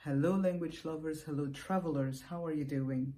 Hello language lovers, hello travelers, how are you doing?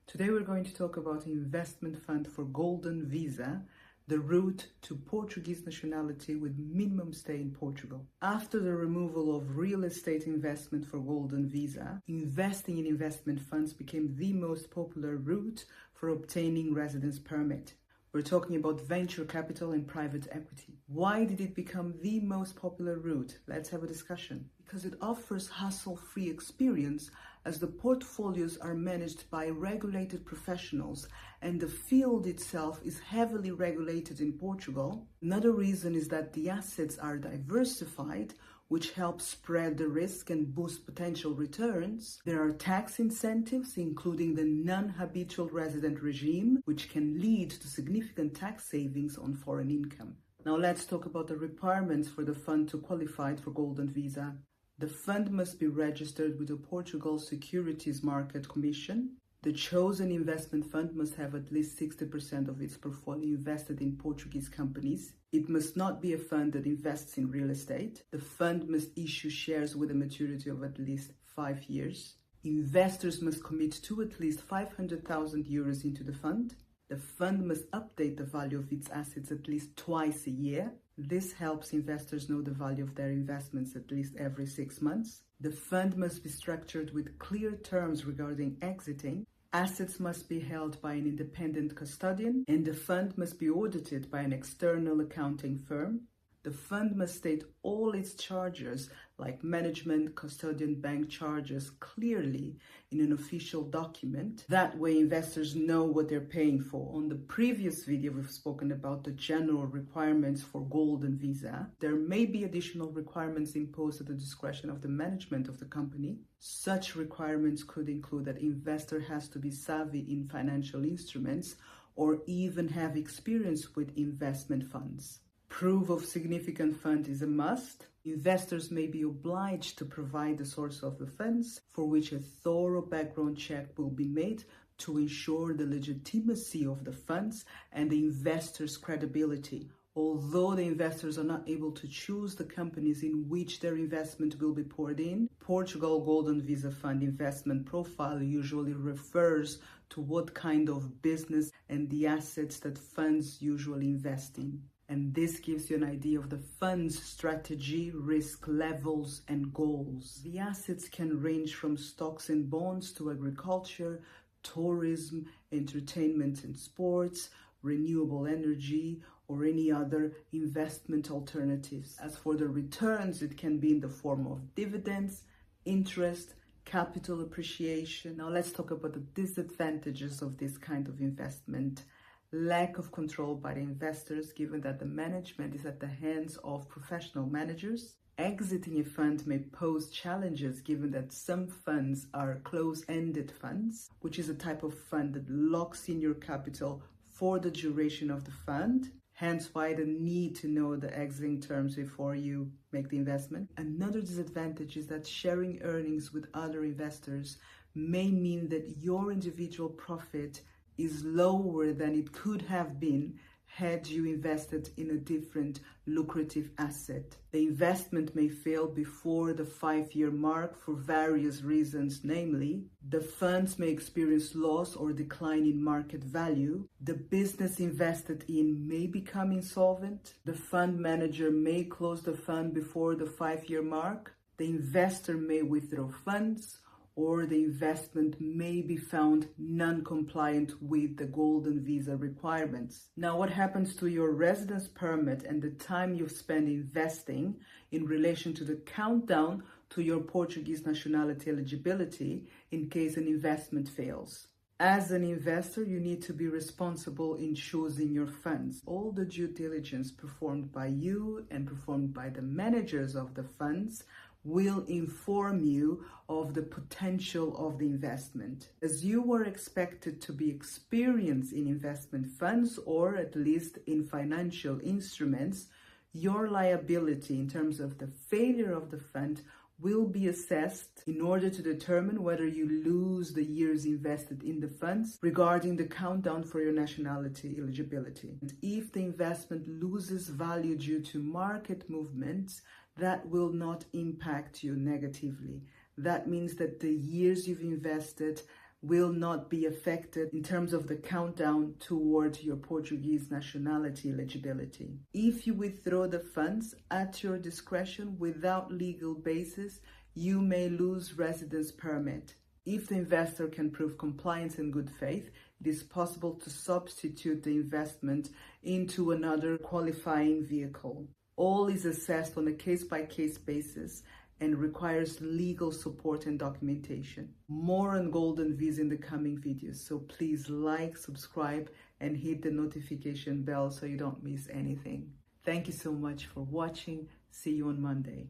Today we're going to talk about investment fund for golden visa, the route to Portuguese nationality with minimum stay in Portugal. After the removal of real estate investment for golden visa, investing in investment funds became the most popular route for obtaining residence permit. We're talking about venture capital and private equity. Why did it become the most popular route? Let's have a discussion. Because it offers hassle-free experience as the portfolios are managed by regulated professionals and the field itself is heavily regulated in Portugal. Another reason is that the assets are diversified, which helps spread the risk and boost potential returns. There are tax incentives, including the non-habitual resident regime, which can lead to significant tax savings on foreign income. Now let's talk about the requirements for the fund to qualify for golden visa. The fund must be registered with the Portugal Securities Market Commission. The chosen investment fund must have at least 60% of its portfolio invested in Portuguese companies. It must not be a fund that invests in real estate. The fund must issue shares with a maturity of at least 5 years. Investors must commit to at least 500,000 euros into the fund. The fund must update the value of its assets at least twice a year. This helps investors know the value of their investments at least every 6 months. The fund must be structured with clear terms regarding exiting. Assets must be held by an independent custodian, and the fund must be audited by an external accounting firm. The fund must state all its charges, like management, custodian, bank charges, clearly in an official document. That way investors know what they're paying for. On the previous video, we've spoken about the general requirements for golden visa. There may be additional requirements imposed at the discretion of the management of the company. Such requirements could include that investor has to be savvy in financial instruments or even have experience with investment funds. Proof of significant fund is a must. Investors may be obliged to provide the source of the funds, for which a thorough background check will be made to ensure the legitimacy of the funds and the investors' credibility. Although the investors are not able to choose the companies in which their investment will be poured in, Portugal Golden Visa Fund investment profile usually refers to what kind of business and the assets that funds usually invest in. And this gives you an idea of the fund's strategy, risk levels, and goals. The assets can range from stocks and bonds to agriculture, tourism, entertainment and sports, renewable energy, or any other investment alternatives. As for the returns, it can be in the form of dividends, interest, capital appreciation. Now let's talk about the disadvantages of this kind of investment. Lack of control by the investors, given that the management is at the hands of professional managers. Exiting a fund may pose challenges, given that some funds are close-ended funds, which is a type of fund that locks in your capital for the duration of the fund. Hence why the need to know the exiting terms before you make the investment. Another disadvantage is that sharing earnings with other investors may mean that your individual profit is lower than it could have been had you invested in a different lucrative asset. The investment may fail before the 5-year mark for various reasons, namely, the funds may experience loss or decline in market value, the business invested in may become insolvent, the fund manager may close the fund before the 5-year mark, the investor may withdraw funds, or the investment may be found non-compliant with the golden visa requirements. Now, what happens to your residence permit and the time you've spent investing in relation to the countdown to your Portuguese nationality eligibility in case an investment fails? As an investor, you need to be responsible in choosing your funds. All the due diligence performed by you and performed by the managers of the funds will inform you of the potential of the investment. As you are expected to be experienced in investment funds or at least in financial instruments, your liability in terms of the failure of the fund will be assessed in order to determine whether you lose the years invested in the funds regarding the countdown for your nationality eligibility. And if the investment loses value due to market movements, that will not impact you negatively. That means that the years you've invested will not be affected in terms of the countdown towards your Portuguese nationality eligibility. If you withdraw the funds at your discretion without legal basis, you may lose residence permit. If the investor can prove compliance and good faith, it is possible to substitute the investment into another qualifying vehicle. All is assessed on a case-by-case basis and requires legal support and documentation. More on Golden Visa in the coming videos, so please like, subscribe, and hit the notification bell so you don't miss anything. Thank you so much for watching. See you on Monday.